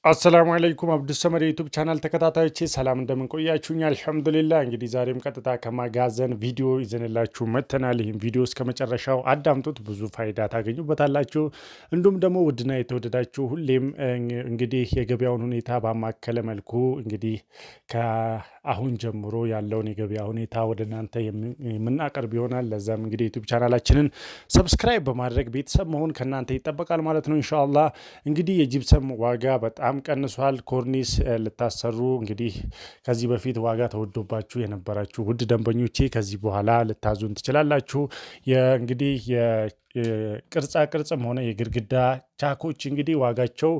አሰላሙ አለይኩም አብዱሰመድ ዩቱብ ቻናል ተከታታዮቼ ሰላም እንደምን ቆያችሁኝ? አልሐምዱሊላህ። እንግዲህ ዛሬም ቀጥታ ከማጋዘን ቪዲዮ ይዘንላችሁ መጥተናል። ይህም ቪዲዮ እስከ መጨረሻው አዳምጡት፣ ብዙ ፋይዳ ታገኙበታላችሁ። እንዲሁም ደግሞ ውድና የተወደዳችሁ ሁሌም እንግዲህ የገበያውን ሁኔታ ባማከለ መልኩ እንግዲህ ከአሁን ጀምሮ ያለውን የገበያ ሁኔታ ወደ እናንተ የምናቀርብ ይሆናል። ለዛም እንግዲህ ዩቱብ ቻናላችንን ሰብስክራይብ በማድረግ ቤተሰብ መሆን ከእናንተ ይጠበቃል ማለት ነው። ኢንሻአላህ እንግዲህ የጂፕሰም ዋጋ በጣም ቀንሷል። ኮርኒስ ልታሰሩ እንግዲህ ከዚህ በፊት ዋጋ ተወዶባችሁ የነበራችሁ ውድ ደንበኞቼ ከዚህ በኋላ ልታዙን ትችላላችሁ። እንግዲህ ቅርጻ ቅርጽም ሆነ የግድግዳ ቻኮች እንግዲህ ዋጋቸው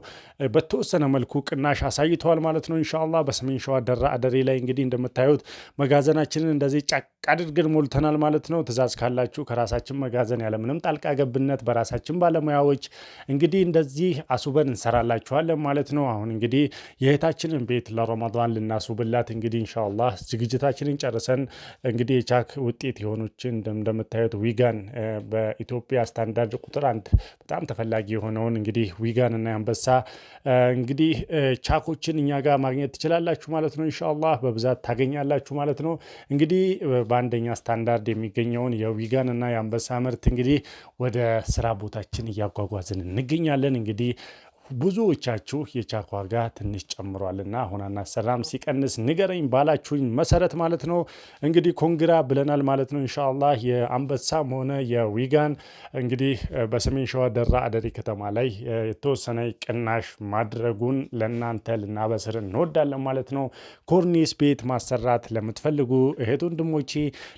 በተወሰነ መልኩ ቅናሽ አሳይተዋል ማለት ነው። ኢንሻአላህ በሰሜን ሸዋ ደራ አደሬ ላይ እንግዲህ እንደምታዩት መጋዘናችንን እንደዚህ ጫቅ አድርገን ሞልተናል ማለት ነው። ትእዛዝ ካላችሁ ከራሳችን መጋዘን ያለምንም ጣልቃ ገብነት በራሳችን ባለሙያዎች እንግዲህ እንደዚህ አሱበን እንሰራላችኋለን ማለት ነው። አሁን እንግዲህ የእህታችንን ቤት ለረመዳን ልናስውብላት እንግዲህ ኢንሻአላህ ዝግጅታችንን ጨርሰን እንግዲህ የቻክ ውጤት የሆኑችን እንደምታዩት ዊጋን በኢትዮጵያ ስታንዳርድ ቁጥር 1 በጣም ተፈላጊ የሆነውን እንግዲህ ዊጋን እና አንበሳ እንግዲህ ቻኮችን እኛ ጋር ማግኘት ትችላላችሁ ማለት ነው። ኢንሻአላህ በብዛት ታገኛላችሁ ማለት ነው። እንግዲህ በአንደኛ ስታንዳርድ የሚገኘውን የዊጋን እና የአንበሳ ምርት እንግዲህ ወደ ስራ ቦታችን እያጓጓዝን እንገኛለን። እንግዲህ ብዙዎቻችሁ የቻክ ዋጋ ትንሽ ጨምሯልና አሁን አናሰራም ሲቀንስ ንገረኝ ባላችሁኝ መሰረት ማለት ነው እንግዲህ ኮንግራ ብለናል ማለት ነው። ኢንሻአላህ የአንበሳም ሆነ የዊጋን እንግዲህ በሰሜን ሸዋ ደራ አደሬ ከተማ ላይ የተወሰነ ቅናሽ ማድረጉን ለናንተ ልናበስር እንወዳለን ማለት ነው። ኮርኒስ ቤት ማሰራት ለምትፈልጉ እህት ወንድሞቼ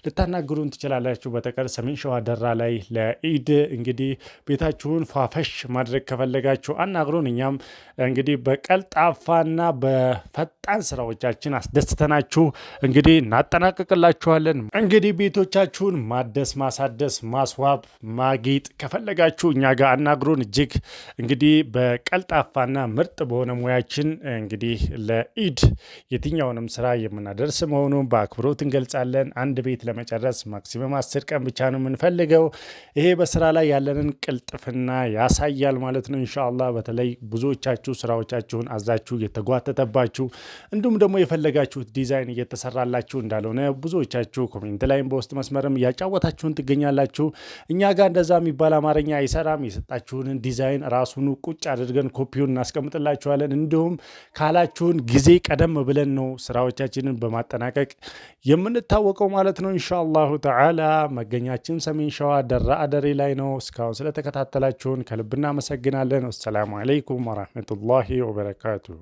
ልታናግሩን ትችላላችሁ። በተቀር ሰሜን ሸዋ ደራ ላይ ለኢድ እንግዲህ ቤታችሁን ፋፈሽ ማድረግ ከፈለጋችሁ አናግሩ። እኛም እንግዲህ በቀልጣፋና በፈጣን ስራዎቻችን አስደስተናችሁ እንግዲህ እናጠናቀቅላችኋለን። እንግዲህ ቤቶቻችሁን ማደስ፣ ማሳደስ፣ ማስዋብ፣ ማጌጥ ከፈለጋችሁ እኛ ጋር አናግሩን። እጅግ እንግዲህ በቀልጣፋና ምርጥ በሆነ ሙያችን እንግዲህ ለኢድ የትኛውንም ስራ የምናደርስ መሆኑን በአክብሮት እንገልጻለን። አንድ ቤት ለመጨረስ ማክሲመም 10 ቀን ብቻ ነው የምንፈልገው። ይሄ በስራ ላይ ያለንን ቅልጥፍና ያሳያል ማለት ነው። ኢንሻአላህ በተለይ ብዙዎቻችሁ ስራዎቻችሁን አዛችሁ እየተጓተተባችሁ እንዲሁም ደግሞ የፈለጋችሁት ዲዛይን እየተሰራላችሁ እንዳልሆነ ብዙዎቻችሁ ኮሜንት ላይም በውስጥ መስመርም እያጫወታችሁን ትገኛላችሁ። እኛ ጋር እንደዛ የሚባል አማርኛ አይሰራም። የሰጣችሁንን ዲዛይን ራሱን ቁጭ አድርገን ኮፒውን እናስቀምጥላችኋለን። እንዲሁም ካላችሁን ጊዜ ቀደም ብለን ነው ስራዎቻችንን በማጠናቀቅ የምንታወቀው ማለት ነው። ኢንሻአላሁ ተዓላ መገኛችን ሰሜን ሸዋ ደራ አደሬ ላይ ነው። እስካሁን ስለተከታተላችሁን ከልብ እናመሰግናለን። ወሰላሙ አለይኩም ወራህመቱላሂ ወበረካቱሁ።